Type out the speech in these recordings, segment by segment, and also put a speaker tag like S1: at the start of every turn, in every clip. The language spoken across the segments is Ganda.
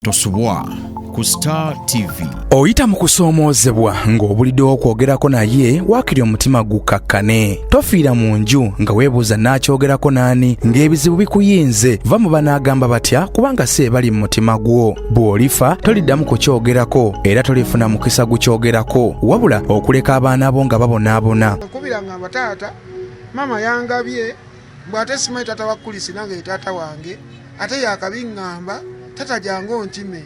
S1: Tosubwa ku Star TV.
S2: Oyita mu kusoomozebwa ng'obulidde okwogerako naye waakiri omutima gukakkane. Tofiira mu nju nga weebuuza n'akyogerako naani ng'ebizibu bikuyinze. Va mu banaagamba batya kubanga si bali mu mutima gwo. Bw'olifa toliddamu kukyogerako era tolifuna mukisa gukyogerako wabula okuleka abaana bo nga babonaabona.
S3: Nkubiranga abataata mama yangabye bw'ate simanyi taata wa Kulisi nange ye taata wange ate yakabiŋŋamba tata jangu ntime.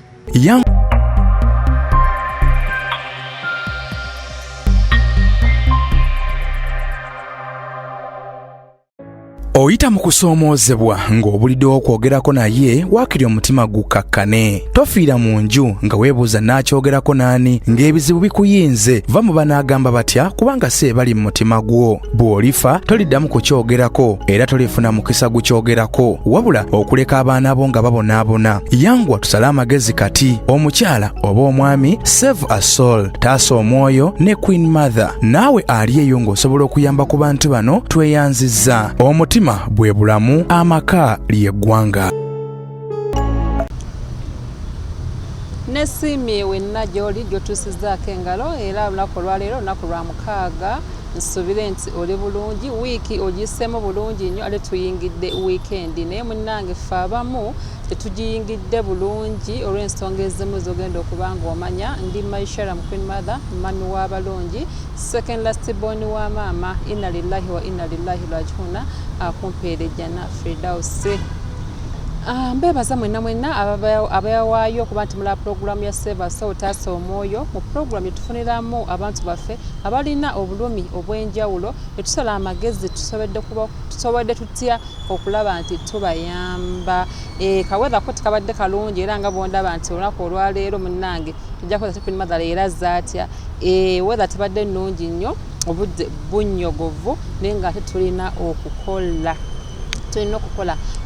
S2: Oyita mu kusoomozebwa ng'obulidde okwogerako naye waakiri omutima gukakkane. Tofiira mu nju nga weebuuza n'akyogerako naani ng'ebizibu bikuyinze. Va mu banaagamba batya kubanga si bali mu mutima gwo. Bw'olifa toliddamu kukyogerako era tolifuna mukisa gukyogerako wabula okuleka abaana bo nga babonaabona. Yanguwa tusale amagezi kati. Omukyala oba omwami, Save a Soul, Taasa Omwoyo ne Queen Mother. Naawe ali eyo ng'osobola okuyamba ku bantu bano tweyanzizza. Omutima bwe bulamu, amaka ly'eggwanga.
S4: Nesiimye wenna gy'oli gy'otuusizzaako engalo era olunaku olwaleero olunaku lwa mukaaga. Nsuubire nti oli bulungi, wiiki ogiseemu bulungi nnyo ate tuyingidde wiikendi naye munnange ffe abamu tetugiyingidde bulungi olw'ensonga ezimu z'ogenda okuba ng'omanya. Ndi Maishara Queen Mother, mami w'abalungi, second last born wa maama, inna lillahi wa inna lillahi raji'un, akumpeerejjana Firdausi. Mbebaza mwenna abayawaayo okuba nti mula pulogulaamu ya Save a Soul, Taasa Omwoyo. Mu pulogulaamu yetufuniramu abantu baffe abalina obulumi obw'enjawulo etusala amagezi tusobodde tutya okulaba nti tubayamba. Kaweera ko tekabadde kalungi era nga bw'ondaba nti olunaku olwaleero munnange tujja kukoza Queen Mother era zaatya. Weather tebadde nnungi nnyo, obudde bunnyogovu naye nga ate tulina okukola.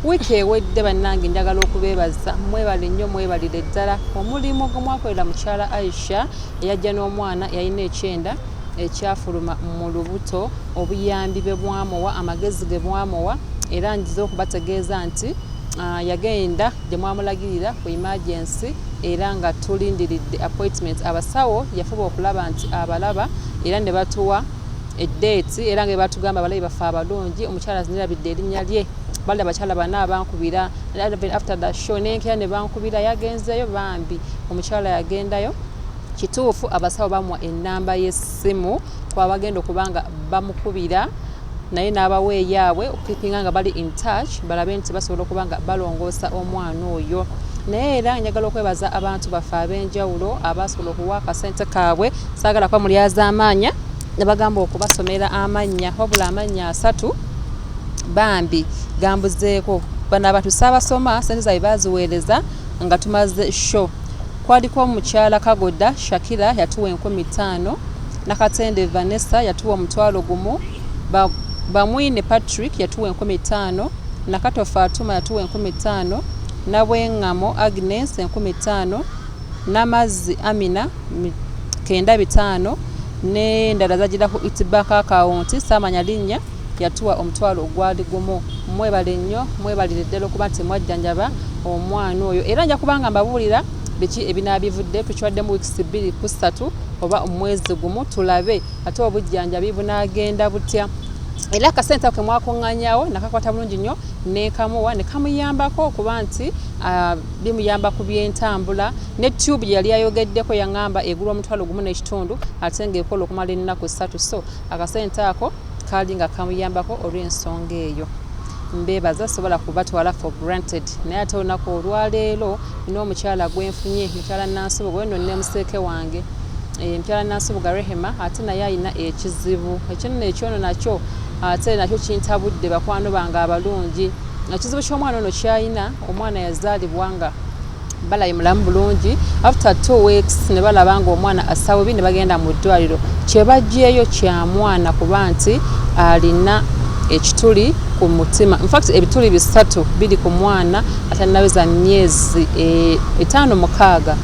S4: Wiiki ewedde bannange njagala okubeebaza mwebale nnyo mwebalire ddala omulimu gwe mwakolera mukyala Aisha eyajja n'omwana yalina ekyenda ekyafuluma mu lubuto, obuyambi bwe bwamuwa, amagezi ge bwamuwa era njiza okubategeeza nti yagenda gye mwamulagirira ku emergency era nga tulindiridde appointment. Abasawo yafuba okulaba nti abalaba era ne batuwa eddeeti era nga batugamba abalabi baffe abalungi. Omukyala zinirabidde erinnya lye, bali abakyala bana abankubira after the show nenkera ne bankubira yagenzeyo bambi. Omukyala yagendayo kituufu abasawo bamuwa ennamba y'essimu kwabagenda okubanga bamukubira naye n'abawa eyaabwe okukipinga nga bali in touch balabe nti basobola okubanga balongoosa omwana oyo. Naye era njagala okwebaza abantu baffe ab'enjawulo abasobola okuwa akasente kaabwe. Saagala kwa mulyaza amaanya ne bagamba okubasomera amannya wabula amannya 3 bambi gambuzeeko. Bano abantu saabasoma sente zaabwe baaziweereza nga tumaze show. Kwaliko omukyala Kagoda Shakira yatuwa 15,000, Nakatende Vanessa yatuwa 1,000, Bamwine Patrick yatuwa 15,000, Nakato Fatuma yatuwa 15,000, Nabwengamo Agnes 15,000, Namazi Amina 9,500 ne ndala zagira ku itibaka account samanya linnya yatuwa 1,000 gwali gumu. Mwebale nnyo mwebalire ddala okuba nti mwajjanjaba omwana oyo era nja kubanga mbabuulira biki ebinaabivudde tukiwadde mu weeks 2 ku 3 oba omwezi gumu tulabe ate obujjanjabi bunaagenda butya. Era akasente ke mwakuŋŋanyawo nakakwata bulungi nnyo nekamuwa ne kamuyambako okuba nti bimuyamba ku by'entambula. Ne tube yali ayogeddeko yaŋŋamba egulwa 1,500 ate ng'ekola okumala ennaku 3 so akasente ako kaali nga kamuyambako olw'ensonga eyo. Mbeebaza sobola kubatwala for granted naye ate olunaku olwaleero nina omukyala gwenfunye, mukyala Nansubuga weno ne museeke wange. Mukyala Nansubuga Rehema ate naye alina ekizibu ekino ekyono nakyo ate nakyo kintabudde bakwano bange abalungi. Ekizibu ky'omwana ono kyayina, omwana yazaalibwa nga balayi mulamu bulungi. After 2 weeks ne balaba nga omwana asawo ne bagenda mu ddwaliro. Kye baggyeyo kya mwana kuba nti alina ekituli ku mutima. In fact ebituli 3 biri ku mwana atanaweza myezi 5-6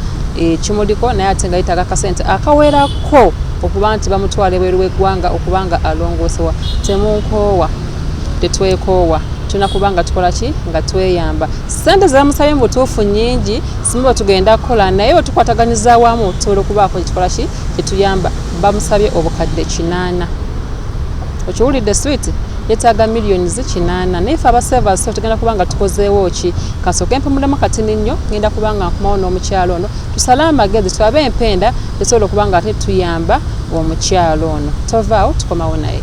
S4: kimuliko naye ate nga yitaga akasente akawerako okuba nti bamutwala ebweru w'eggwanga okubanga alongoosewa. Temunkoowa tetwekoowa tulina kuba nga tukola ki nga tweyamba. Ssente zebamusabye mu butuufu nnyingi simu bwe tugenda kukola naye bwe tukwataganyiza awamu tusobola okubaako kitukola ki kyetuyamba. Bamusabye obukadde 80. Okiwulidde switi yeetaaga millions 80 naye ffe abasevers tugenda kuba nga tukozeewo ki kasooka empumulemu katini nnyo ngenda kuba nga nkumawo n'omukyalo ono tusale amagezi tulabe empenda tusobola okuba nga ate tuyamba omukyalo ono. Tovaawo tukomawo naye.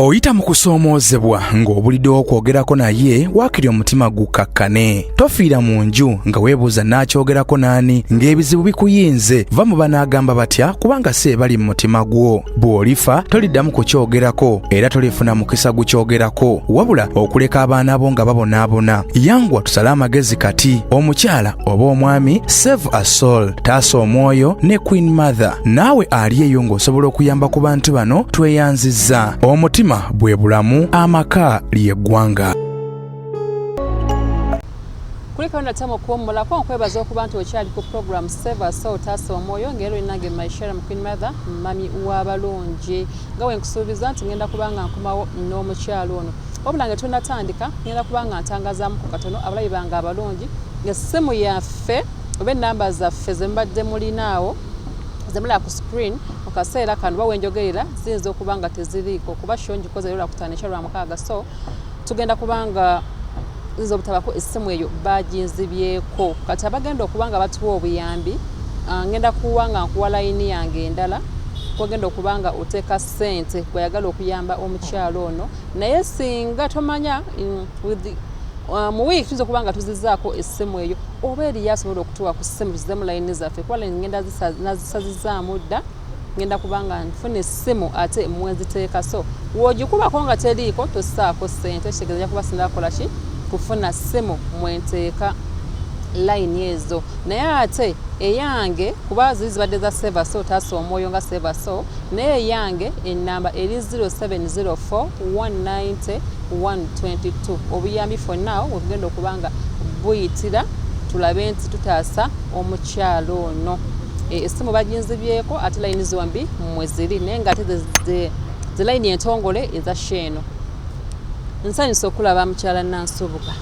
S2: Oyita mu kusoomoozebwa ng'obulidde okwogerako naye waakiri omutima gukakkane. Tofiira mu nju nga weebuuza n'akyogerako n'ani ng'ebizibu bikuyinze. Va mu banaagamba batya kubanga si bali mu mutima gwo. Bw'olifa toliddamu kukyogerako era tolifuna mukisa gukyogerako wabula okuleka abaana bo nga babonaabona. Yangwa tusale amagezi kati. Omukyala oba omwami Save a Soul taasa omwoyo ne Queen Mother. Naawe ali eyo ng'osobola okuyamba ku bantu bano tweyanzizza. Omutima bwe bulamu amaka ly'eggwanga.
S4: Kuli kaunda tamo kuwummulako nkwebaza okuba nti okyali ku program Save a Soul taasa omwoyo ng'era olinange Maishara mu Queen Mother mami w'abalungi nga bwe nkusuubiza nti ngenda kuba nga nkomawo n'omukyalo ono. Wabula nga tunnatandika ngenda kuba nga ntangazaamuku katono abalabi bange abalungi ng'essimu yaffe oba ennamba zaffe ze mbadde mulinaawo zemula ku screen okaseera kano bawe njogerera ziyinza okuba nga teziriiko kuba show ngikoze lwa kutanisha lwa mukaaga so tugenda kubanga zizo butabako essimu eyo baginzibyeko kati abagenda okuba nga batuwa obuyambi ngenda kuwa nga nkuwa layini yange endala kwogenda okuba nga oteeka ssente gweyagala okuyamba omukyalo ono naye singa tomanya mu week tuzo kuba nga tuzizaako essimu eyo oba eri yasobola okutuwa ku ssimu tuzemu layini zaffe kuba ngenda nazisazizaamu dda ngenda kuba nga nfuna essimu ate mweziteeka so wogikubako nga teriiko tossaako ssente kitegeeza kuba sindakola ki kufuna ssimu mwenteeka layini ezo naye ate eyange kuba zibadde za Save a Soul taasa omwoyo nga Save a Soul naye eyange ennamba eri 0704 190 122 obuyambi for now webugenda okuba nga buyitira tulabe nti tutaasa omukyalo ono. Essimu baginzibyeko ate layini zombi mweziri naye nga ate ze layini entongole eza sheeno. Nsanyusa okulaba mukyala Nansubuga.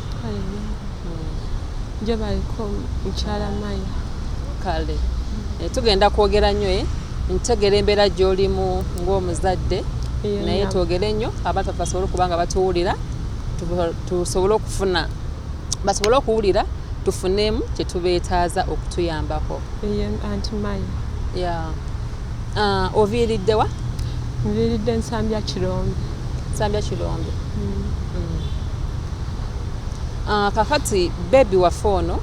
S5: Nje baliko mukyala Maya.
S4: Kale. Tugenda kwogera nnyo ntegera embeera gy'olimu ng'omuzadde naye twogere nnyo abantu basobole okuba nga batuwulira tusobole okufuna basobole okuwulira tufunemu kye tubeetaaza okutuyambako.
S5: Anti Maya.
S4: Oviiridde wa?
S5: Nviiridde Nsambya Kirombe.
S4: Nsambya Kirombe. Kakati bebi waffe ono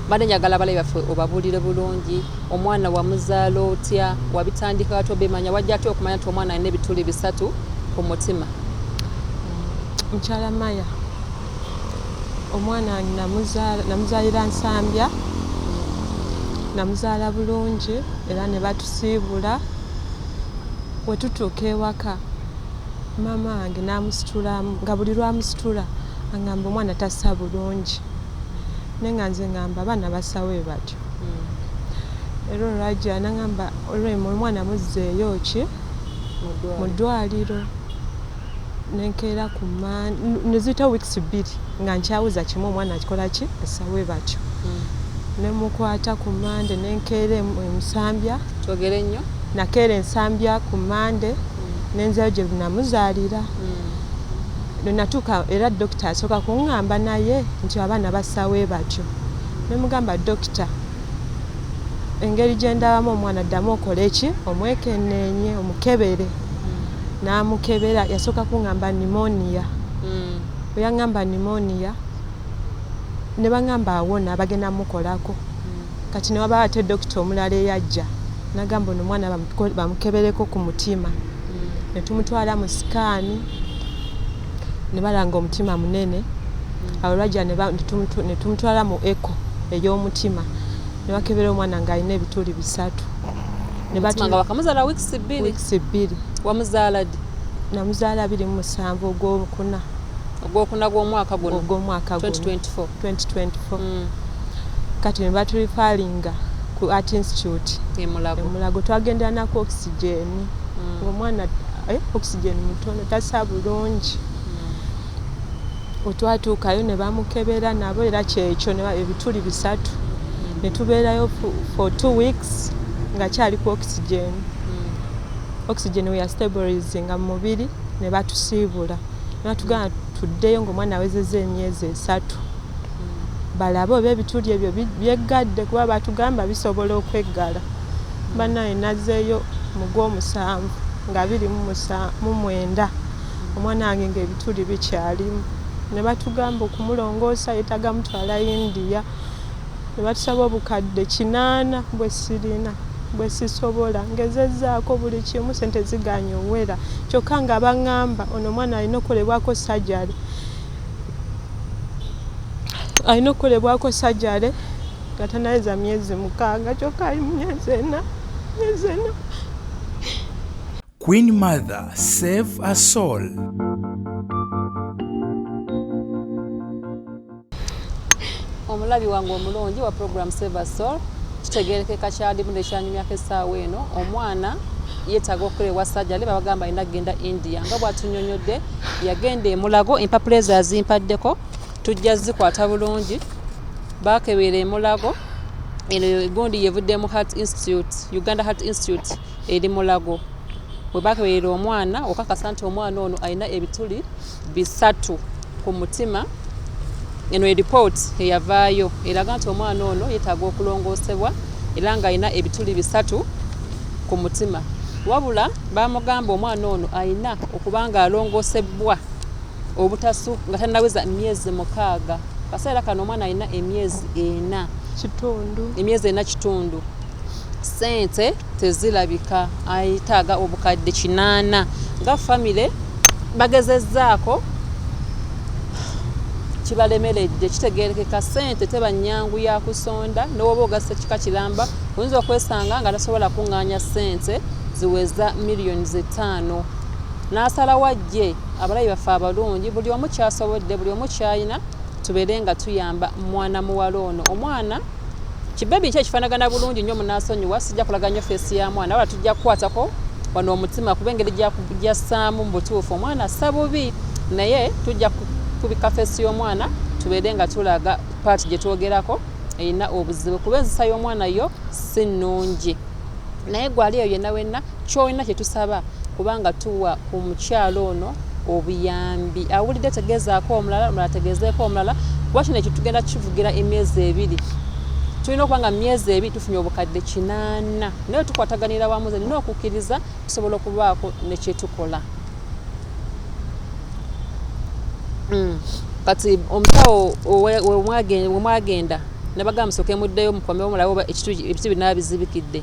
S4: badde njagala abalabi baffe obabuulire bulungi omwana wamuzaala otya wabitandika atyo bemanya wajja atya okumanya nti omwana alina ebituli 3 ku mutima.
S5: Mukyala Maya omwana namuzaalira Nsambya namuzaala bulungi era ne batusiibula we tutuuka ewaka maama wange n'amusitulamu nga buli lwamusitula angamba omwana tassa bulungi naye nga nze ngamba abaana basawe batyo era olwajja nagamba olwemu omwana muzzeeyo ki mu ddwaliro nenkeera ku neziyita weeks 2 nga nkyawuza kimu omwana akikola ki asawe batyo nemukwata ku Mande nenkeera Ensambya
S4: twogere nnyo
S5: nakeera Ensambya ku Mande nenzeyo gye namuzaalira natuuka era dokita asooka kuŋŋamba naye nti abaana basawe batyo nemugamba dokita engeri gye ndabamu omwana ddamu okola eki omwekenneenye omukebere n'amukebera yasooka kuŋŋamba pneumonia bwe yaŋŋamba pneumonia ne baŋŋamba awona bagenda mukolako kati ne wabaawo ate dokita omulala eyajja nagamba ono omwana bamukebereko ku mutima ne tumutwala mu sikaani ne balanga omutima munene awo lwajja ne tumutwala mu eko ey'omutima ne bakebera omwana ng'alina ebituli 3
S4: nga bakamuzaala weeks 2 wamuzaala ddi?
S5: Namuzaala 27 ogwokuna gw'omwaka guno 2024 kati ne batulifaalinga ku Art Institute Mulago twagendera nako oxygen ng'omwana oxygen mutono tassa bulungi otwatuukayo ne bamukebera nabo era kyekyo ebituli 3 ne tubeerayo for 2 weeks nga kyali ku oxygen we are stabilizing mu mubiri ne batusiibula natugamba tuddeyo ng'omwana awezezza emyezi 3 balabe oba ebituli ebyo byeggadde kuba batugamba bisobola okweggala bannaye nazzeeyo mu Gw'omusanvu nga 29 omwana wange ng'ebituli bikyalimu ne batugamba okumulongoosa yetaga mutwala India ne batusaba obukadde 8 bwe sirina bwe sisobola ngezezzaako buli kimu sente ziganye owera kyokka nga baŋŋamba ono omwana alina okukolebwako sajjale nga tanaweza myezi 6 kyokka ali mu myezi 4.
S2: Queen Mother, save a soul.
S4: Omulabi wange omulungi wa program Save a Soul kitegerekeka kyalimu nekyanyumyako essaawa eno omwana yeetaaga okukolebwa sajjale babagamba alina kugenda India nga bw'atunyonyodde yagenda e Mulago empapula ezo azimpaddeko tujja zikwata bulungi baakebera e Mulago eno egundi yevudde mu Uganda Heart Institute eri Mulago bwe baakeberera omwana okakasa nti omwana ono alina ebituli 3 ku mutima. Eno report eyavaayo eraga nti omwana ono yeetaaga okulongoosebwa era nga alina ebituli 3 ku mutima wabula bamugamba omwana ono alina okuba nga alongoosebwa obutasu nga tanaweza emyezi 6 kaseera kano omwana alina emyezi 4 kitundu sente tezirabika ayitaaga obukadde 8 nga famire bagezezzaako kibalemeredde kitegerekeka sente teba nnyangu ya kusonda n'oba ogasa kika kiramba oyinza okwesanga nga tasobola kuŋŋaanya sente ziweza millions 5 n'asala wajje abalayi baffe abalungi buli omu kyasobodde buli omu kyayina tubeere nga tuyamba mwana muwala ono omwana kibebi kye kifaanagana bulungi nnyo munaasonyiwa sijja kulaga nnyo feesi ya mwana wala tujja kukwatako wano omutima kuba engeri gy'assaamu mu butuufu omwana assa bubi naye tujja kubika feesi y'omwana tubeere nga tulaga paati gye twogerako erina obuzibu kuba enzisa y'omwana yo si nnungi naye gwali eyo yenna wenna kyolina kye tusaba kubanga tuwa ku mukyalo ono obuyambi awulidde tegezaako omulala tegezeeko omulala kuba kino ekyo tugenda kivugira emyezi 2 tulina okuba nga myezi 2 tufunye obukadde 8 naye tukwataganira wamu ze nina okukkiriza tusobola okubaako nekyetukola. Kati omusawo wemwagenda nebagamba musooke muddeyo mukomewo mulabe oba ebituli binaba bizibikidde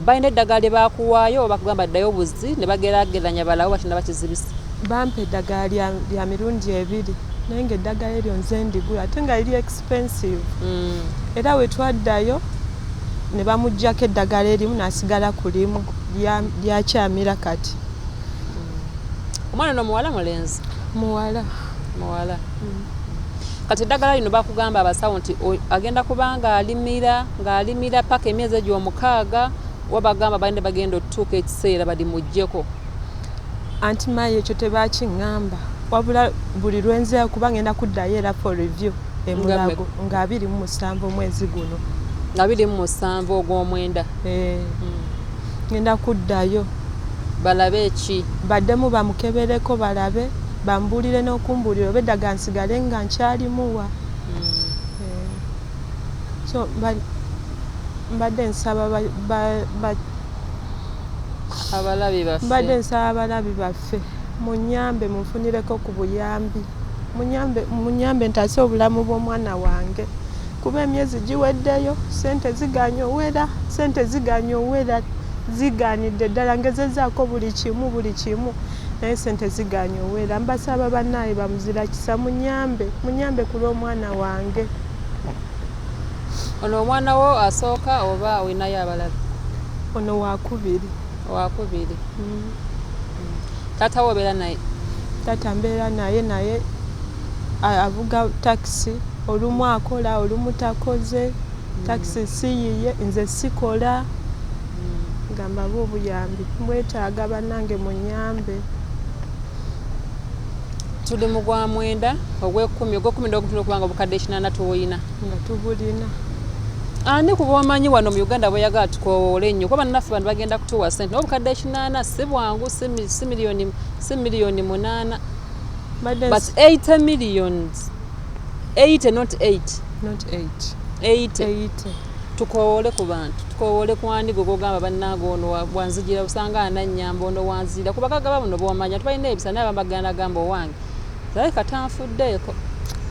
S4: balina eddagala lye bakuwaayo oba bakugamba ddayo buzi ne bagerageranya balawo bakina bakizibisa
S5: bampa eddagala lya mirundi 2 naye ng'eddagala eryo nze ndigula ate nga liri expensive era we twaddayo ne bamuggyako eddagala erimu n'asigala ku limu lyakyamira kati.
S4: Omwana ono muwala mulenzi?
S5: Muwala.
S4: Kati eddagala lino bakugamba abasawo nti agenda kubanga ng'alimira paka emyezi egyo 6 wabagamba balinde bagenda otutuuka ekiseera balimuggyeko.
S5: Anti mayi ekyo tebakiŋŋamba wabula buli lwenzeeyo kuba ngenda kuddayo era for review e Mulago nga 27 omwezi guno.
S4: 27 ogw'omwenda.
S5: Ngenda kuddayo
S4: balabe eki
S5: baddemu bamukebereko balabe bambulire n'okumbulira oba eddaga nsigale nga nkyalimuwa. So mbadde nsaba abalabi baffe munyambe munfunireko ku buyambi munyambe ntaase obulamu bw'omwana wange kuba emyezi giweddeyo sente ziganye owera ziganidde ddala ngezezzaako buli kimu naye sente ziganye owera mbasaba bannaaye bamuzira kisa munyambe ku lw'omwana wange.
S4: Ono omwana wo asooka oba olinayo abalabi?
S5: Ono wakubiri.
S4: Taata wo obeera naye?
S5: Taata mbeera naye avuga takisi olumu akola olumu takoze takisi siyiye nze sikola gamba obuyambi mbwetaaga bannange munyambe.
S4: tuli mu gwa mwenda ogw'ekkumi ndogutuna okubanga obukadde 80 tuwoyina
S5: nga tubulina
S4: ani kuba omanyi wano mu Uganda boyagala tukowoole nnyo kuba bannaffe bantu bagenda kutuwa ssente naye obukadde 80 si bwangu si miliyoni 8 but 80 millions 80 not 8 80 tukowoole ku bantu tukowoole ku ani gwe gogamba bannange ono wanzijira usanga anannyamba ono wanzira kuba kagaba buno bwomanya tubalina ebisa naye bambagana gamba owange zaye katanfuddeeko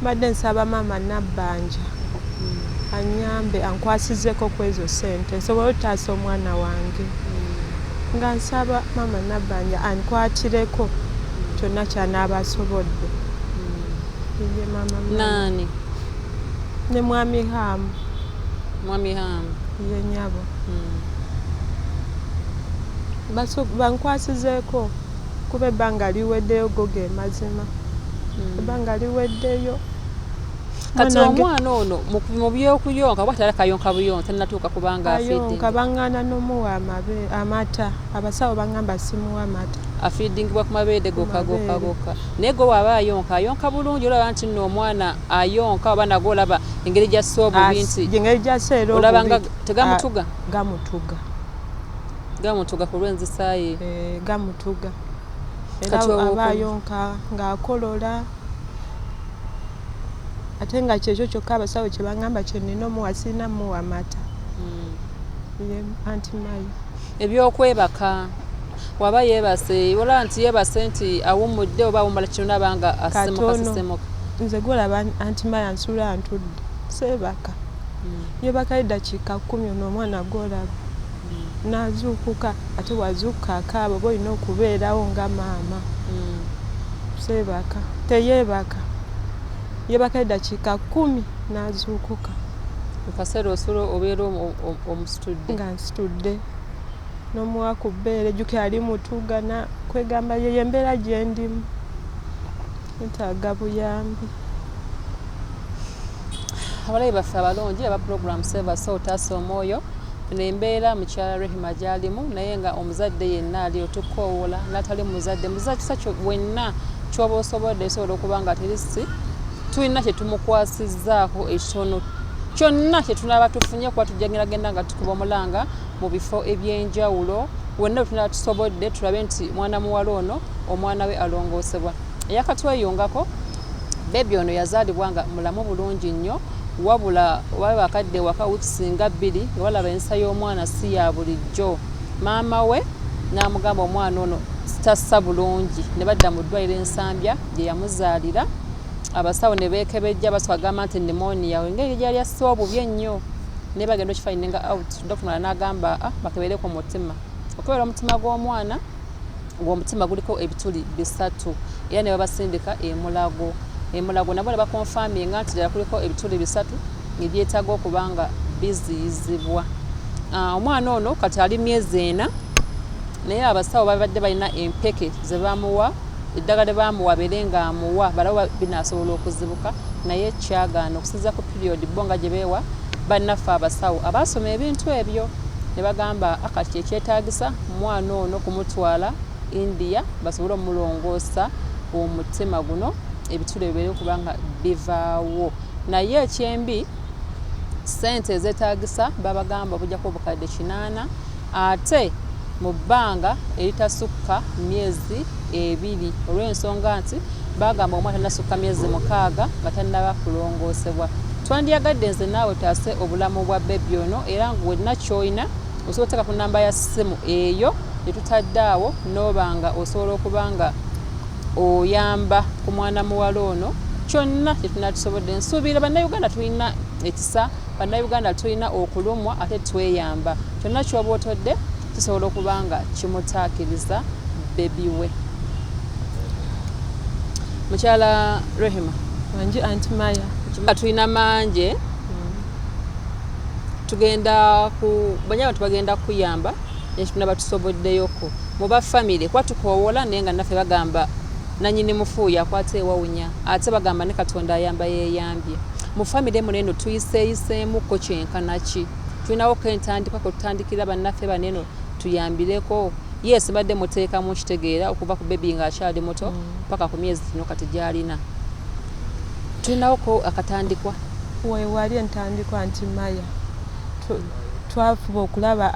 S5: mbadde nsaba maama Nabbanja anyambe ankwasizeko kwezo sente nsobola otaasa omwana wange nga nsaba maama Nabbanja ankwatireko kyonna kyanaaba asobodde ye maama
S4: nani
S5: ne mwami Hamu ye nyabo bankwasizeeko kuba ebbanga liweddeyo go ge mazima ebbanga liweddeyo
S4: kati omwana ono mu byokuyonka bwatala kayonka buyonka tanatuuka kubanga
S5: ayonka baŋŋaana n'omuwa amata abasawo baŋŋamba simuwa amata
S4: afeedingibwa ku mabeede gokka naye gwe bw'aba ayonka bulungi olaba nti nno omwana ayonka oba nagwo olaba engeri gy'assa obubi nti
S5: engeri gy'assa era
S4: olaba nga tegamutuga gamutuga ku lw'enzisaaye
S5: gamutuga era aba ayonka ng'akolola ate nga kyekyo kyokka abasawo kye baŋŋamba kye nnina omuwa sirina muwa amata ye anti Mayi
S4: ebyokwebaka waba yeebase olaba nti yeebase nti awummudde oba awummula kino nabanga asemuka
S5: nze gwolaba anti Mayi ansula antudde seebaka yebaka eddakiika 10 ono omwana gwolaba nazuukuka ate wazuukuka akaaba oba olina okubeerawo nga maama seebaka teyeebaka yebaka eddakiika 10 nazuukuka
S4: mukaseera osula obeera omusitudde
S5: nga nsitudde n'omuwa ku bbeere jjukira ali mutugana kwegamba ye embeera gye ndimu ntaaga buyambi
S4: abalabi baffe abalungi aba program Save Otaasa Omwoyo nembeera mukyala Rehima gy'alimu naye nga omuzadde yenna ali otukoowoola n'atali muzadde kisa wenna ky'oba osobodde esobola okuba nga terisi tulina kye tumukwasizzaako ekitono kyonna kye tunaaba tufunye kuba tujjagenda nga tukuba omulanga mu bifo eby'enjawulo wenna bwe tunaaba tusobodde tulabe nti mwana muwala ono omwana we alongoosebwa eyakatweyungako beebi ono yazaalibwa nga mulamu bulungi nnyo wabula wabe bakadde waka wiiki singa 2 nga balaba ensa y'omwana si ya bulijjo maama we n'amugamba omwana ono tassa bulungi ne badda mu ddwaliro ensambya gye yamuzaalira abasawo ne beekebejja baswagamba nti pneumonia engeri gyali asse obubi ennyo naye bagenda okifindinga out dokita mulala n'agamba bakebereko omutima okubera omutima gw'omwana ng'omutima guliko ebituli 3 era ne babasindika emulago nabwo ne bakonfaminga nti ddala kuliko ebituli 3 ebyetaaga okuba nga biziyizibwa omwana ono kati ali myezi 4 naye abasawo babadde balina empeke ze bamuwa eddagala lye bamuwa abeere ng'amuwa balawo binaasobola okuzibuka naye kyagaana okusinza ku period bo nga gye beewa bannaffe abasawo abaasoma ebintu ebyo ne bagamba akati kyekyetaagisa omwana ono kumutwala India basobole omulongoosa omutima guno ebitule bibeere okuba nga bivaawo naye ekyembi ssente ezeetaagisa babagamba okujjako obukadde 80 ate mu bbanga eritasukka myezi 2 olw'ensonga nti bagamba omwana tanasukka myezi 6 nga tannaba kulongoosebwa twandyagadde nze naawe taase obulamu bwa beebi ono era wenna ky'olina osobola oteeka ku nnamba ya ssimu eyo etutadde awo n'obanga osobola okuba nga oyamba ku mwana muwala ono kyonna kyetuna tusobodde nsuubira bannayuganda tulina ekisa bannayuganda tulina okulumwa ate tweyamba kyonna ky'oba otodde tusobola okuba nga kimutaakiriza beebi we mukyala Rehima
S5: wanji anti Maya
S4: tulina manje tugenda ku banyabantu bagenda kuyamba ekituna batusoboddeyoko mu bafamire kuba tukoowola naye nga naffe bagamba nanyini mufuuya akwata ewawunya ate bagamba ne Katonda ayamba yeeyambye mu famire muno eno tuyiseeyiseemukko kyenkanaki tulinawo kentandikako tutandikira bannaffe baneno tuyambireko yes badde muteeka mu kitegeera okuva ku baby nga akyali muto paka ku myezi kino kati gyalina tulinawo ko akatandikwa
S5: wewali entandikwa nti Maya twafuba okulaba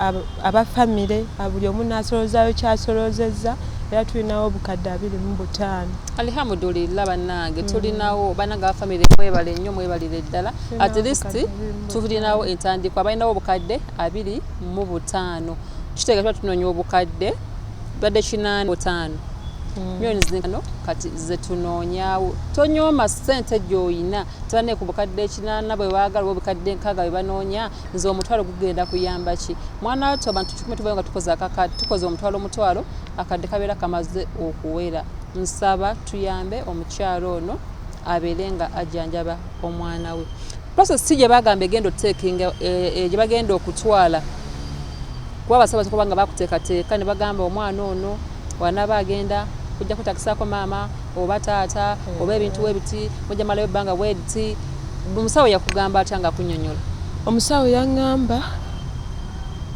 S5: abafamire buli omu n'asolozaayo kyasolozezza era tulinawo obukadde 25.
S4: Alhamdulillah bannange tulinawo bananga abafamire mwebale nnyo mwebalire ddala at least tulinawo entandikwa balinawo obukadde 25 kitegeeza tunoonya obukadde badde 85 millions zino kati zetunoonyaawo tonyooma ssente gy'oyina tebane ku bukadde 8 bwe baagala obukadde 6 bwe banoonya nze omutwalo gugenda kuyamba ki mwana wato abantu 10 tubayo nga tukoze akakadde tukoze omutwalo akadde kabeera kamaze okuwera nsaba tuyambe omukyalo ono abeere nga ajjanjaba omwana we process si gye bagamba egenda oteekinga gye bagenda okutwala kuba basaba kubanga bakuteekateeka ne bagamba omwana ono wanaba agenda kujja kutakisaako maama oba taata oba ebintu webiti mujja malayo ebbanga bwediti omusawo yakugamba atya nga kunnyonnyola
S5: omusawo yaŋŋamba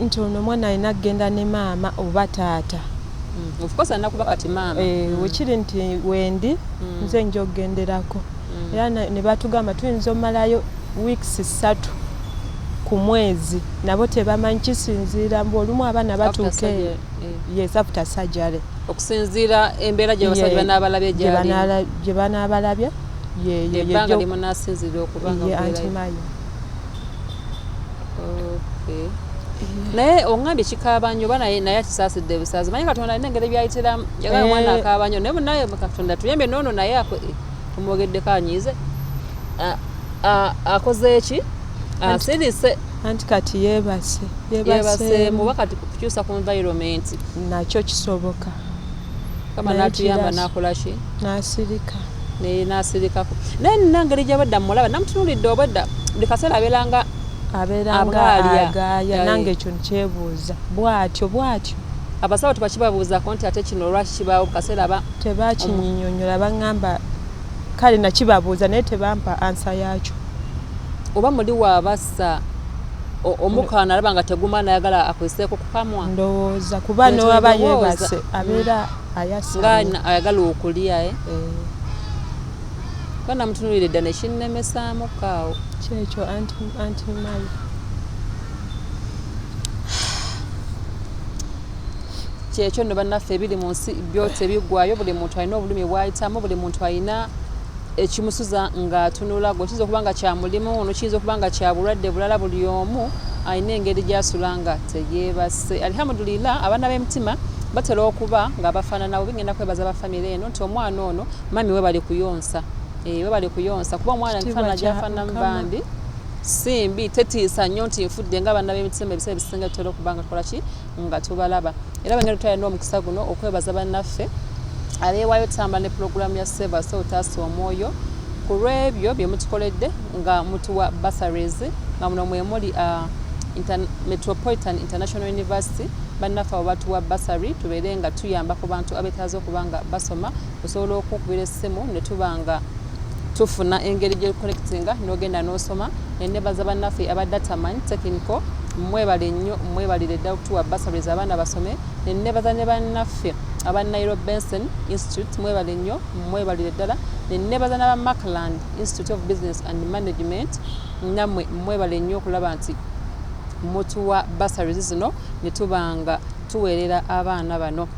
S5: nti ono omwana alina kgenda ne maama oba taata
S4: of course alina kuba kati maama
S5: wekiri nti wendi nze nja okugenderako era ne batugamba tuyinza omalayo weeks 3 ku mwezi nabo tebamanyi kisinziira mbu olumu abaana batuuka yes after surgery
S4: okusinziira embeera gye basajja banaabalabye
S5: gye banaabalabye
S4: ebbanga limu naasinziira okubanga naye oŋŋambye ekikaabanyo oba naye akisaasidde busaazi manye Katonda alina engeri byayitiramu yagala omwana akaabanyo naye munaye Katonda tuyambe noono naye tumwogeddeko anyiize akoze eki asirise
S5: anti kati
S4: yeebase muba kati kukyusa ku environment
S5: nakyo kisoboka
S4: kama natuyamba nakola ki
S5: nasirika
S4: nasirikako naye nina ngeri gyabadda mulaba namutunulidde obwedda buli kaseera abeeranga
S5: agaya nange ekyo nkyebuuza bwatyo
S4: abasawo tebakibabuuzako nti ate kino lwaki kibaawo kaseera
S5: tebakinyinyonnyola baŋŋamba kale nakibabuuza naye tebampa ansa yakyo
S4: oba muli waabassa omukaana alaba nga teguma nayagala akweseeko kukamwa
S5: ndowooza kuba nowaba yeebase abeera ayasa
S4: nga ayagala okulya bana mutunulire ddala nekinnemesaamu kaawo
S5: kyekyo anti Maya
S4: kyekyo nno bannaffe ebiri mu nsi byose biggwayo buli muntu alina obulumi bwayitamu buli muntu alina ekimusuza ng'atunula gwe kiyinza okuba nga kya mulimu ono kiyinza okuba nga kya bulwadde bulala buli omu alina engeri gy'asula nga teyeebase alhamdulillah abaana b'emitima batera okuba ng'abafaananawo bigenda kwebaza bafamire eno nti omwana ono mami we bali kuyonsa webali kuyonsa kuba omwana nfaanana gyafaananamu bambi simbi tetiisa nnyo nti nfudde nga abaana b'emitima ebiseera ebisinga tutera okuba nga tukola ki nga tubalaba era bwengeri tutwalina omukisa guno okwebaza bannaffe abeewaayo tamba ne pulogulaamu ya Save Us Otaasa Omwoyo ku lw'ebyo bye mutukoledde nga mutuwa bursaries nga muno mwe muli Metropolitan International University bannaffe abo batuwa bursary tubeere nga tuyamba ku bantu abeetaaze okuba nga basoma osobola okukubira essimu ne tuba nga tufuna engeri gy'okuconnectinga n'ogenda n'osoma nenebaza bannaffe aba Dataman Technical mwebale nnyo mwebalire ddala okutuwa bursaries abaana basome nenebaza ne bannaffe aba Nairobi Benson Institute mwebale nnyo mwebalire ddala nenebaza n'aba Markland Institute of Business and Management namwe mwebale nnyo okulaba nti mutuwa bursaries zino ne tubanga tuweerera abaana bano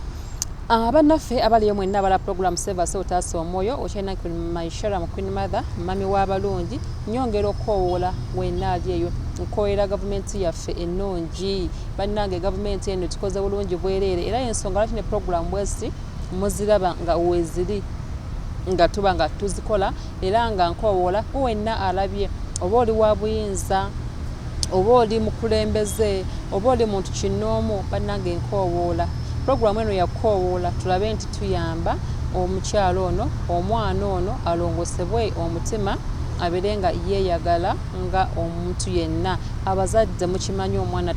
S4: abannaffe abaliyo mwenna abala program Save Us Otaasa Omwoyo okyalina Maishara mu Queen Mother mami w'abalungi nyongera okwowola wenna ali eyo nkoera gavumenti yaffe ennungi bannange gavumenti eno tukoze bulungi bwereere era ensonga lwaki ne program bwesi muziraba nga weeziri nga tuba nga tuzikola era nga nkoowola wenna alabye oba oli wa buyinza oba oli mukulembeze oba oli muntu kinoomu bannange nkoowoola program eno yakoowoola tulabe nti tuyamba omukyalo ono omwana ono alongosebwe omutima abeere nga yeeyagala nga omuntu yenna abazadde mukimanyi omwana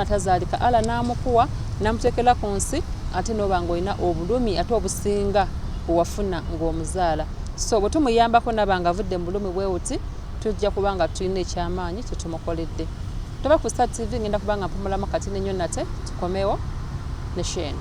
S4: tazaalika ala n'amukuwa n'amuteekera ku nsi ate n'oba ng'olina obulumi ate obusinga bwewafuna ng'omuzaala so bwe tumuyambako naba nga avudde mu bulumi bwe buti tujja kuba nga tulina ekyamaanyi kyetumukoledde toba ku Star TV ngenda kuba nga mpumulamu kati nenyo nate tukomewo ne Shane.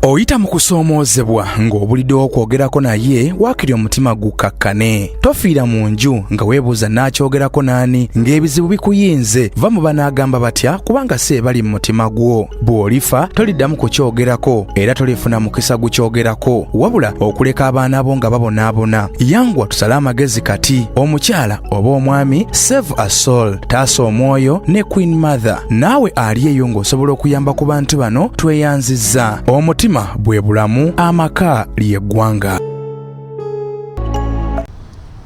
S2: Oyita mu kusoomoozebwa ng'obuliddewo okwogerako naye waakiri omutima gukakkane. Tofiira mu nju nga weebuuza n'akyogerako n'ani ng'ebizibu bikuyinze. Va mu banaagamba batya kubanga si ebali mu mutima gwo. Bw'olifa toliddamu kukyogerako era tolifuna mukisa gukyogerako wabula okuleka abaana bo nga babonaabona. Yanguwa tusale amagezi kati. Omukyala oba omwami, Save a Soul, taasa omwoyo ne Queen Mother. Naawe ali eyo ng'osobola okuyamba ku bantu bano tweyanzizza. Omutima bwe bulamu, amaka ly'eggwanga.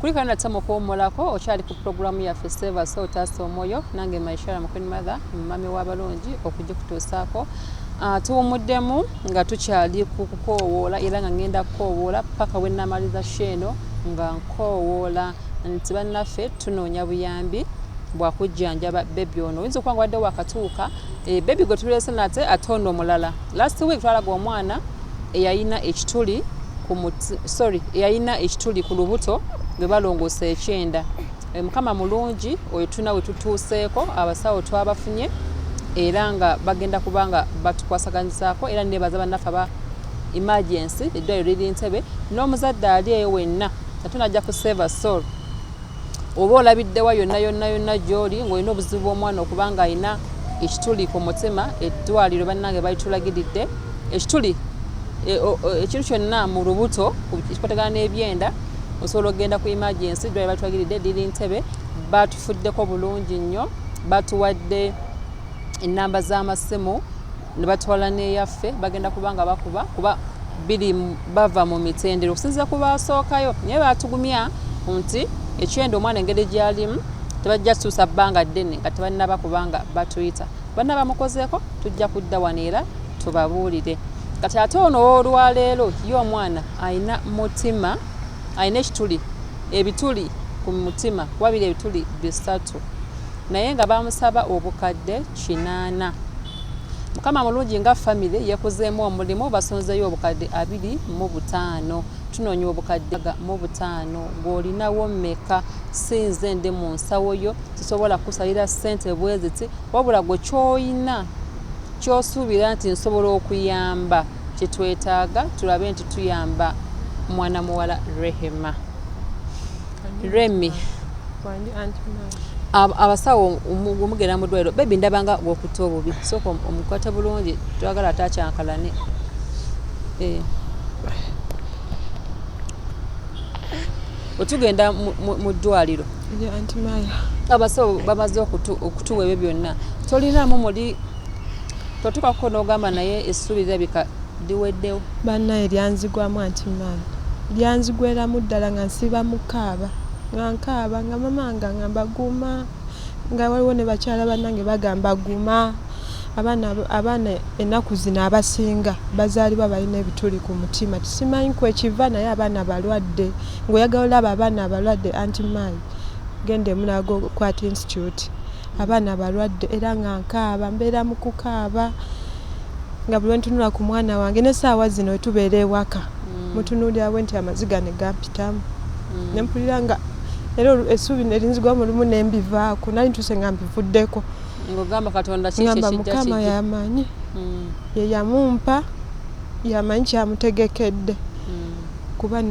S4: Kuli kana tamo kuwummulako okyali ku pulogulaamu yaffe Save a Soul, taasa omwoyo, nange Maishara mu Queen Mother, mumami w'abalungi okujja kutuusaako. Tuwumuddemu nga tukyali ku kukoowoola era nga ngenda kukoowoola paka we namaliza Sheno nga nkoowoola nti bannaffe tunoonya buyambi bwakujjanjaba bebi ono. Oyinza okuba nga wadde wakatuuka bebi gwe tuleese nate ate omulala. Last week twalaga omwana eyayina ekituli eyayina ekituli ku lubuto bwe balongoosa ekyenda. Mukama mulungi oyo tuna we tutuuseeko, abasawo twabafunye era nga bagenda kubanga batukwasaganyizaako era nebaza bannaffe aba emergency eddwaliro liri Ntebe n'omuzadde ali eyo wenna tunajja ku Save a Soul. Oba olabiddewa yonna gy'oli ng'olina obuzibu bw'omwana okubanga alina ekituli ku mutima, eddwaliro bannange balitulagiridde ekituli ekintu kyonna mu lubuto ekikwatagana n'ebyenda osobola okugenda ku emergency eddwaliro balitulagiridde liri Ntebe. Batufuddeko bulungi nnyo, batuwadde ennamba z'amasimu ne batwala n'eyaffe bagenda kubanga bakuba kuba biri bava mu mitendero okusinziira ku baasookayo naye batugumya nti ekyenda omwana engeri gy'alimu tebajja kutuusa bbanga ddene nga tebannaba kubanga batuyita. Banna bamukozeeko tujja kudda wano era tubabuulire. Kati ate ono olwaleero ye omwana alina mutima, alina ekituli ebituli ku mutima wabiri ebituli bisatu naye nga bamusaba obukadde 800. Mukama mulungi nga family yekozeemu omulimu basonzeyo obukadde 25. Tunoonya obukadde 5 ng'olinawo mmeka sinze ndi mu nsawo yo tusobola kusalira ssente bweziti wabula gwe kyoyina kyosuubira nti nsobola okuyamba kyetwetaaga tulabe nti tuyamba mwana muwala Rehema Remi. Abasawo omugenda mu ddwaliro bebi ndabanga okuta obubi sooka omukwate bulungi twagala atacyankalane. Otugenda mu ddwaliro abasawo bamaze okutuwa ebyo byonna tolinaamu muli totukako n'ogamba naye essuubi lirabika liweddewo.
S5: Bannaye lyanzigwamu antimaaya lyanzigweramu ddala nga nsiba mukaaba nga nkaaba nga mama nga ngamba guma nga waliwo ne bakyala bannange bagamba guma. Abaana ennaku zino abasinga bazaalibwa balina ebituli ku mutima tisimanyi ku ekiva naye abaana balwadde ng'oyagala olaba abaana abalwadde antimayi gende munago kwat institute abaana balwadde era nga nkaaba mbeera mu kukaaba nga buli ntunula ku mwana wange n'essaawa zino tubeera ewaka mutunuulirawe nti amaziga ne gampitamu ne mpulira nga era essuubi nerinzigwamu lumu ne mbivaako nali ntuse nga mbivuddeko
S4: ng'ogamba Katonda kiki ekijja
S5: ngamba Mukama yamanyi ye yamumpa yamanyi kyamutegekedde kuba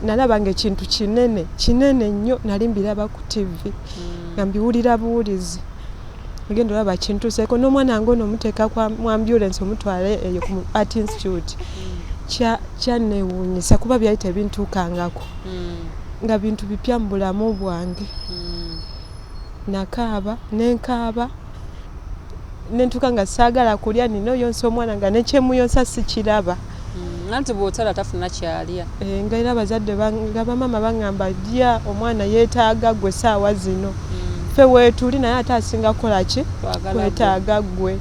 S5: nalaba nga ekintu kinene nnyo nali mbiraba ku TV nga mbiwulira buwulizi ogenda olaba kintuseeko n'omwana wange ono omuteeka mu ambulance omutwale eyo ku Art Institute kyanneewuunyisa kuba byali tebintuukangako nga bintu bipya mu bulamu bwange. Nakaaba nenkaaba nentuka nga saagala kulya nino yonsa omwana nga nekyemuyonsa sikiraba
S4: nanti bw'otala tafuna kyalya
S5: nga era abazadde nga bamama baŋŋamba lya omwana yeetaaga gwe saawa zino ffe weetuli naye ate asinga kukola ki kwetaaga gwe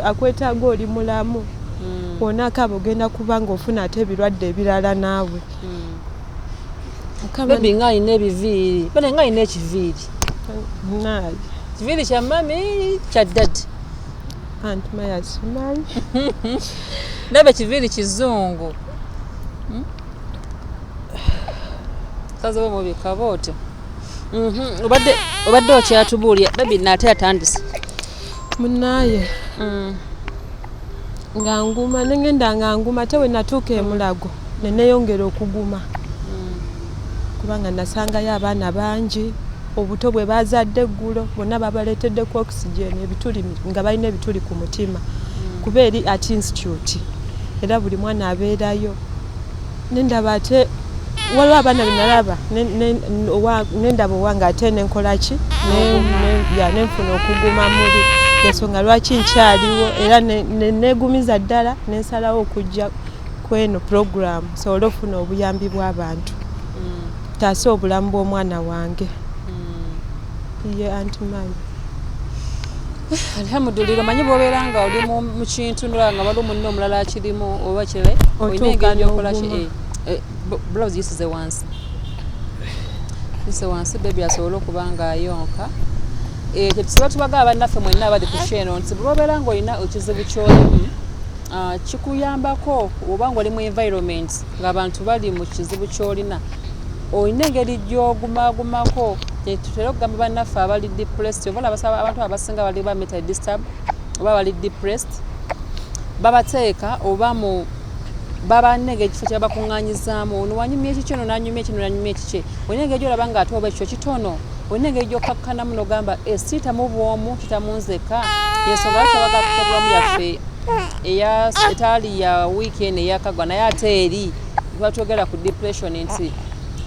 S5: akwetaaga oli mulamu wona akaaba ogenda kuba ng'ofuna ate ebirwadde ebirala naawe.
S4: Bebi nga alina ebiviiri bane nga alina ekiviiri
S5: naye
S4: kiviiri kya mami kya ddadi
S5: anti maya simanyi
S4: nabe kiviiri kizungu saza bamubika bootyo obadde okyatubuulya bebi naate atandise
S5: munaye nga nguma nengenda nga nguma tewe natuuka emulago neneyongera okuguma kubanga nasangayo abaana bangi obuto bwe bazadde eggulo bonna babaleetedde ku oxygen ebituli nga balina ebituli ku mutima kuba eri at institute era buli mwana abeerayo nendaba ate waliwo abaana benalaba nendaba owange ate nenkolaki nenfuna okuguma muli ensonga lwaki nkyaliwo era negumiza ddala nensalawo okujja kweno program sobole okufuna obuyambi bw'abantu taase obulamu bw'omwana wange ye antimayi
S4: alhamdulillah manyi bwobeera nga oli mu kintu nga waliwo munne omulala akirimu oba kire olina engeri yokolaki blouse yisize wansi bebi asobole okuba nga ayonka tetusiba tubaga abannaffe mwenna abali ku kyeno nti bwobeera nga olina ekizibu kyolimu kikuyambako oba nga oli mu environment ng'abantu bali mu kizibu kyolina olina engeri gy'ogumagumako tetutera okugamba bannaffe abali depressed oba abantu abasinga bali ba mental disturb oba bali depressed babateeka oba mu babanege ekifo kye bakuŋŋaanyizaamu ono wanyumya ekiki ono nanyumya ekino nanyumya ekiki olina engeri gy'olaba nga ate oba ekyo kitono olina engeri gy'okkakkanamu n'ogamba siitamu bwomu kitamunzeka yensonga lwaki abaga puroguramu yaffe etaali ya wiiki eno eyakagwa naye ate eri twatwogera ku depression nti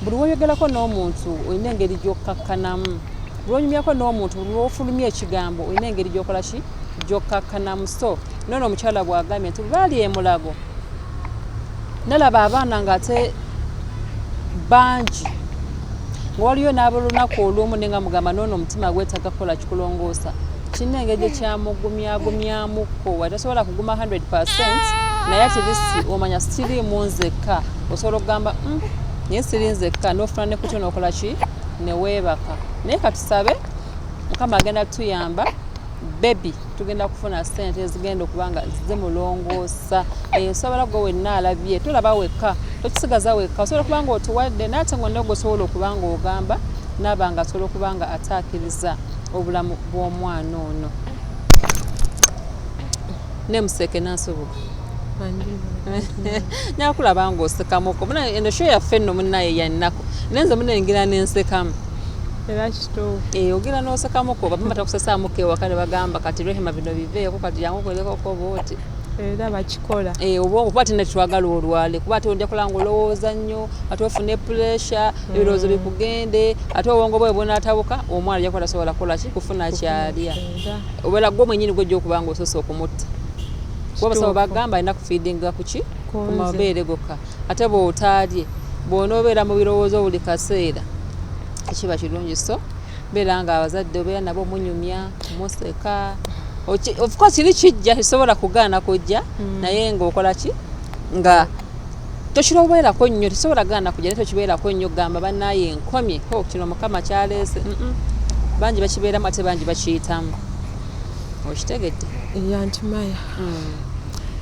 S4: buli woyogerako n'omuntu olina engeri gy'okkakkanamu buli wonyumyako n'omuntu buli wofulumya ekigambo olina engeri gy'okolaki gy'okkakkanamu so noono omukyala bw'agambye nti baali emulago nalaba abaana ng'ate bangi nga waliyo n'ab'olunaku olw'omu ne nga mugamba noono omutima gwetaaga kukola kikulongoosa kirina engeri gye kyamugumyagumyamuko watasobola kuguma 100% naye ati lisi omanya sitiriimu nzekka osobola okugamba naye siri nzekka n'ofuna ne kutyo n'okola ki ne weebaka naye katusabe mukama agenda tutuyamba bebi tugenda kufuna ssente ezigenda okuba nga zimulongoosa osobola gwe wenna alabye tolaba wekka tokisigaza wekka osobola okuba nga otuwadde naate ngonna gwe osobola okuba nga ogamba naaba nga asobola okuba nga ataakiriza obulamu bw'omwana ono ne museke nansobola nakulaba nga osekamuko endosho yaffe nno munnaye yannako nenze munengira nensekamu
S5: era kituufu
S4: ogira n'osekamuko bamma takusesaamuko ewaka ne bagamba kati rehema bino biveeko kati jangu kwolekoko booti
S5: era bakikola
S4: obwongo kuba ate netwagala olwale kuba ate ojja kulanga olowooza nnyo ate ofune puresha ebirowoozo bikugende ate obwongo bwe bunaatabuka omwana ajja kuba tasobola kukolaki kufuna kyalya obeera gwe mwenyini gwejja okuba nga osoose okumutta kuba basaba bagamba alina kufiidinga kuki ku mabeere gokka ate bw'otaalye bw'onoobeera mu birowoozo buli kaseera ekiba kirungi so beera nga abazadde obeera nabo munyumya museka of course kiri kijja kisobola kugaana kujja naye ng'okola ki nga tokiroberako nnyo tisobola gaana kujja naye tokibeerako nnyo gamba bannaaye enkomye kino mukama kyaleese bangi bakibeeramu ate bangi bakiyitamu okitegedde
S5: yantimaya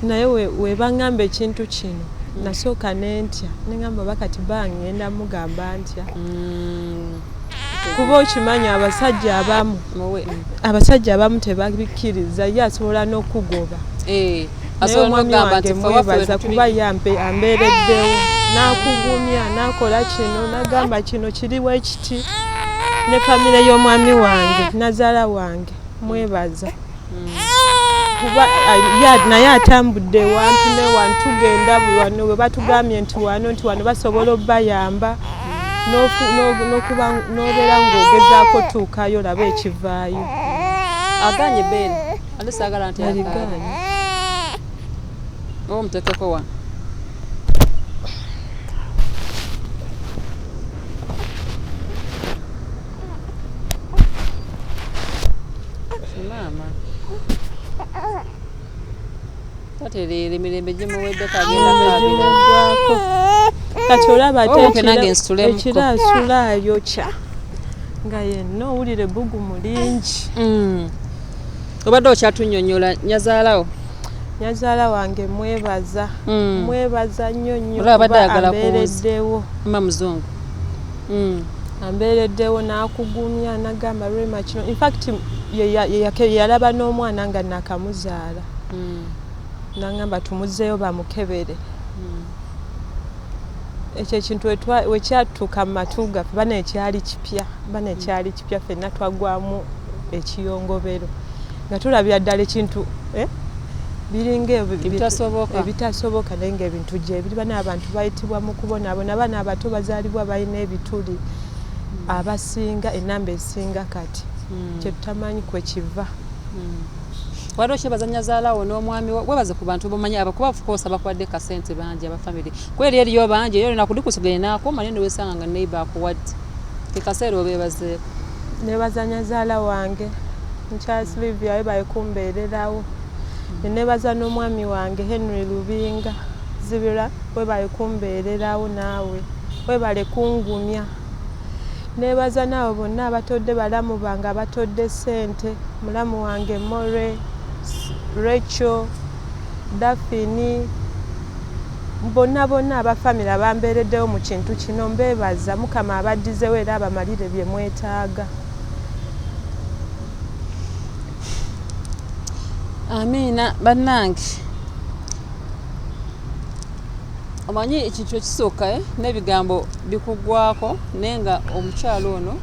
S5: naye webaŋŋamba ekintu kino nasooka nentya neŋŋamba bakati bangenda mugamba ntya kuba okimanya abasajja abamu tebabikkiriza ye asobola n'okugoba naye omwami wange mwebaza kuba ye ambeereddewo n'akugumya n'akola kino n'agamba kino kiriwo ekiti ne famire y'omwami wange nazaala wange mwebaza kuba naye atambudde wantu ne wantu tugenda buli wano we batugambye nti wano basobola obbayamba n'obeera ng'ogezaako tuukayo laba ekivaayo
S4: aganye beeni ate saagala nti
S5: aliganye
S4: oba omuteekeko wa maama tatereera emirembe gimuwedde
S5: kagendagwako kati olaba ate ekiraasulayo kya nga yenna owulire bbugumu lingi
S4: obadde okyatunyonyola nyazaalawo
S5: nyazaala wange mwebaza mwebaza nnyo nnyo ambeereddewo
S4: mma muzungu
S5: ambeereddewo n'akugumya n'agamba Rema kino infact yalaba n'omwana nga nakamuzaala nangamba tumuzeeyo bamukebere ekyo ekintu wekyatuuka mu matu gaffe bana ekyali kipya ffenna twagwamu ekiyongobero nga tulabira ddala ekintu biringa ebitasoboka naye nga ebintu gye biri bana abantu bayitibwa mu kubonaabona bana abato bazaalibwa balina ebituli abasinga enamba esinga kati kyetutamanyi kwekiva
S4: waliwo kyebazanya zaalawo n'omwami webaze ku bantu bomanyi abakuba fukosa bakuwadde kasente bangi abafamire kweri eriyo bangi eyo olina kulikusugene naakuma naye newesanga nga neiba akuwadde ekaseera obeebazeeko
S5: nebazanya zaala wange Charles Livia webaye kumbeererawo nebaza n'omwami wange Henry Lubinga Zibira webaye kumbeererawo naawe webale kungumya nebaza naawe bonna abatodde balamu bange abatodde sente mulamu wange More Rachel Daphne bonna abafamily abambeereddewo mu kintu kino mbeebaza Mukama abaddizewo era abamalire bye mwetaaga.
S4: Amina bannange omanyi ekintu ekisooka n'ebigambo bikugwako naye nga omukyalo ono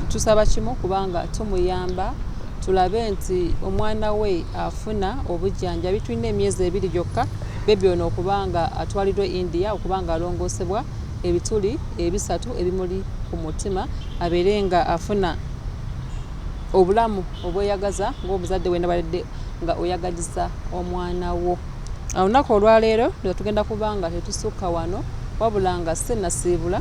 S4: tusaba kimu kubanga tumuyamba tulabe nti omwana we afuna obujjanjabi tulina emyezi 2 gyokka bebi ono okubanga atwalirwe India okubanga alongoosebwa ebituli 3 ebimuli ku mutima abeere nga afuna obulamu obweyagaza ng'omuzadde we nabaledde nga oyagaliza omwana wo. Olunaku olwaleero tugenda kubanga tetusukka wano wabula nga sennasiibula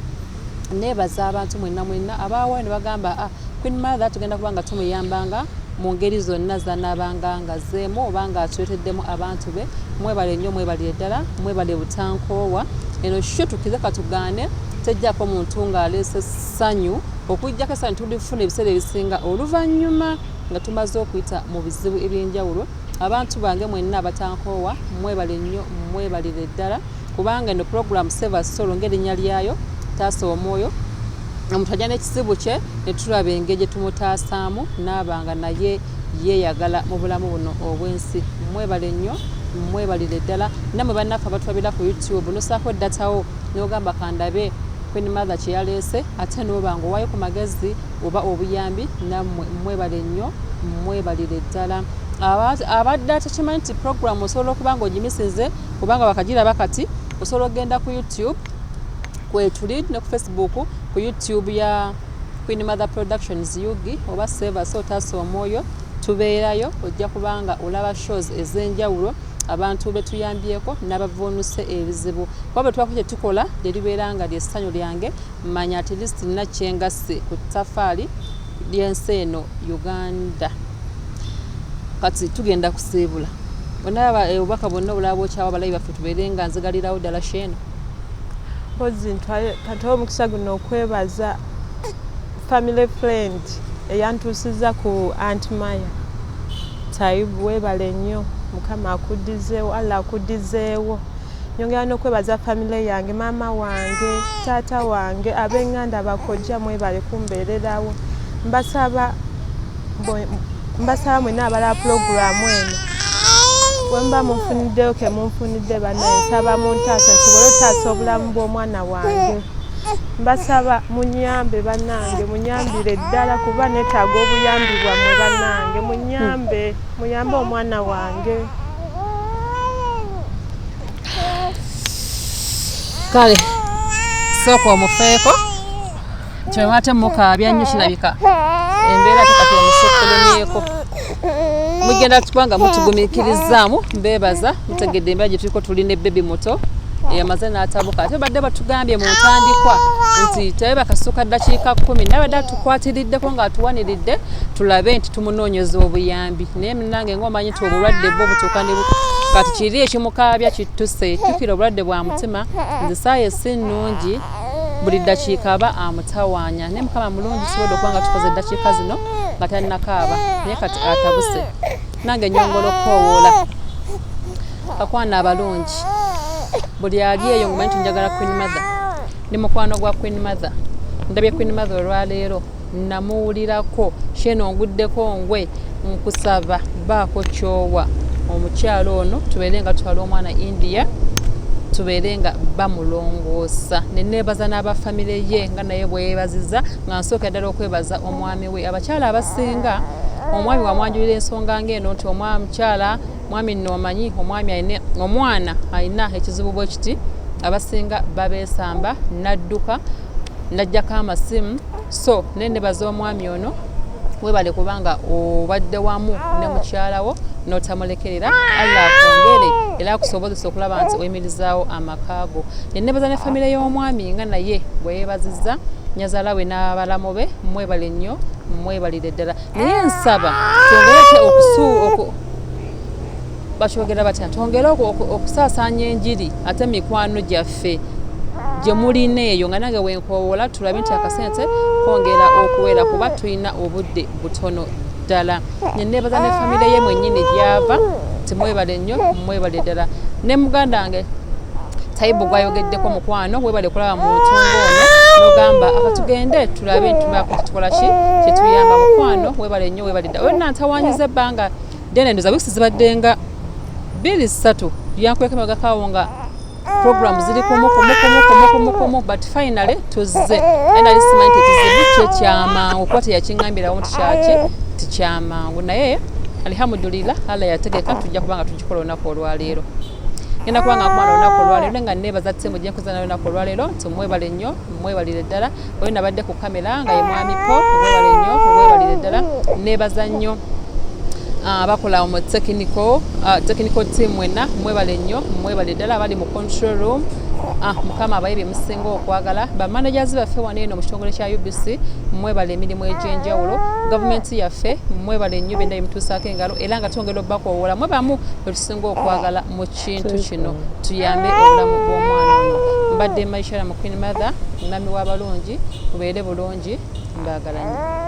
S4: neebaza abantu mwenna abaawo ne bagamba Queen Mother tugenda kubanga tumuyambanga mu ngeri zonna zanaabanga nga zeemu oba nga atuleteddemu abantu be mwebale nnyo mwebale ddala mwebale butankoowa eno kyo tukize katugaane tejjako muntu ng'aleese ssanyu okujjako essanyu tulifuna ebiseera ebisinga oluvannyuma nga tumaze okuyita mu bizibu eby'enjawulo. Abantu bange mwenna abatankoowa mwebale nnyo mwebalire ddala kubanga eno program Save Us Soul ng'erinnya lyayo taasa omwoyo omuntu ajja n'ekizibu kye ne tulaba engeri gye tumutaasaamu n'abanga naye yeeyagala mu bulamu buno obw'ensi. Mwebale nnyo mwebalire ddala nammwe bannaffe abatulabira ku YouTube nosaako eddatawo n'ogamba kandabe Queen Mother kye yaleese ate n'obanga owaayo ku magezi oba obuyambi nammwe mwebale nnyo mwebalire ddala. Abadde atakimanyi nti program osobola okuba nga ogimisize kubanga bakagiraba kati osobola okgenda ku YouTube kwetuli ne ku Facebook ku YouTube ya Queen Mother Productions Yugi oba Save Us Soul taasa omwoyo tubeerayo ojja kubanga olaba shows ez'enjawulo abantu betuyambyeko n'abavuunuse ebizibu kuba twako kye tukola lyeribeera nga lyessanyu lyange manya at least nina kyengasse ku ttafaali ly'ensi eno Uganda. Kati tugenda kusiibula bonna obubaka bonna obulaba okyawa abalabi baffe tubeere nga nzigalirawo ddala sheeno
S5: mpozi katowa omukisa guno okwebaza family friend eyantuusiza ku Aunt Maya Taibu webale nnyo Mukama akuddizeewo Allah akuddizeewo nyongera n'okwebaza family yange maama wange taata wange ab'enganda bakojja mwebale kumbeererawo mbasaba mwenna abalaba pulogulaamu eno wemba munfuniddeyo ke munfunidde banaye nsaba muntaasa nsobole otaasa obulamu bw'omwana wange mbasaba munyambe bannange munyambire ddala kuba neetaaga obuyambi bwammwe bannange muyambe omwana wange.
S4: Kale sooka omufeeko kyemate mukaabya nnyo kirabika embeera tekati omusokkolomyeko mugenda kubanga mutugumiikirizaamu mbeebaza mutegedde embeera gye tuliko tulina ebbebi muto eyamaze n'atabuka ate badde batugambye mu ntandikwa nti tebe bakasuka ddakiika 10 nabadde atukwatiriddeko ng'atuwaniridde tulabe nti tumunoonyeza obuyambi naye munange ng'omanyi nti obulwadde bwo butuuka ne kati kiri ekimukaabya kittuse jjukira obulwadde bwa mutima nti saayo si nnungi buli ddakiika aba amutawaanya naye Mukama mulungi kisobodde okuba nga tukoze eddakiika zino nga tannakaaba naye kati atabuse nange nyongolo koowoola akwana abalungi buli ali eyo ngumanyi nti njagala Queen Mother ndi mukwano gwa Queen Mother ndabye Queen Mother olwaleero namuwulirako sheeno nguddeko ngwe nkusaba baako kyowa omukyalo ono tubeere nga tutwala omwana India tubeere nga bamulongoosa. Neneebaza n'abafamire ye nga naye bweyebaziza nga nsooka ddala okwebaza omwami we. Abakyala abasinga omwami wamwanjulira ensonga ng'eno nti mukyala mwami nno omanyi omwana alina ekizibu bwe kiti, abasinga babeesamba nadduka najjako amasimu. So neneebaza omwami ono webale kubanga obadde wamu ne mukyalawo n'otamulekerera, Allah akwongere era akusobozesa okulaba nti oyimirizaawo amakaago. Neneebaza ne famire y'omwami nga naye bweyeebazizza nyazaala we n'abalamu be, mwebale nnyo, mwebalire ddala. Naye nsaba twongerete bakyogera batya, twongere okusaasaanya enjiri ate mikwano gyaffe gye mulina eyo nga nange wenkoowola tulabe nti akasente kwongera okuwera kuba tulina obudde butono ddala. Neneebaza ne famire ye mwennyini gyava timwebale nnyo, mwebale ddala. Ne muganda wange Taibu gwayogeddeko mukwano webale kulaba mu ntungo ono n'ogamba akatugende tulabe tukola ki kyetuyamba mukwano, webale nnyo, webale ddala. Wena ntawaanyiza ebbanga ddene ndoza wiiki zibadde nga 2-3 yankweka gakaawo nga program ziri kumu but finally tuzze ena listening tekizibu kyekyama okuba teyakiŋŋambirawo nti kyaki tikyamangu, naye alhamdulillah Allah yategeka tujja kubanga tugikola olunaku olwaleero. Ngenda kubanga kumala olunaku olwaleero nga neebaza ttemu gye nkoza olunaku olwaleero nti mwebale nnyo, mwebalire ddala. Oyo nabadde ku kamera nga ye mwami po, mwebale nnyo, mwebalire ddala. Neebaza nnyo abakola mu technical team wena, mwebale nnyo, mwebale ddala. Abali mu control room mukama abaye bye musinga okwagala. Bamanagers baffe wano eno mu kitongole kya UBC mwebale emirimu egy'enjawulo. Gavumenti yaffe mwebale nnyo benda bimutuusaako engalo era nga twongera obbakoowola mwebamu bwe tusinga okwagala mu kintu kino tuyambe obulamu bw'omwana ono. Mbadde Maishara mu Queen Mother, mwami w'abalungi, mubeere bulungi, mbaagala nnyo.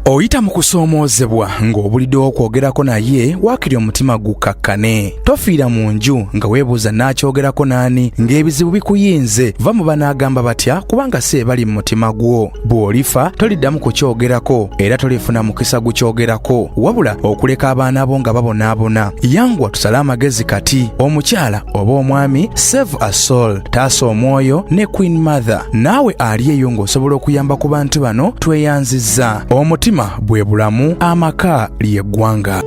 S2: Oyita mu kusoomoozebwa ng'obulidde okwogerako naye waakiri omutima gukakkane. Tofiira mu nju nga weebuuza n'akyogerako n'ani ng'ebizibu bikuyinze. Va mu banaagamba batya kubanga si ebali mu mutima gwo. Bw'olifa toliddamu kukyogerako era tolifuna mukisa gukyogerako wabula okuleka abaana bo nga babonaabona. Yanguwa tusale amagezi kati. Omukyala oba omwami, save a soul, taasa omwoyo ne Queen Mother. Naawe ali eyo ng'osobola okuyamba ku bantu bano tweyanzizza. Omutima bwe bulamu, amaka ly'eggwanga.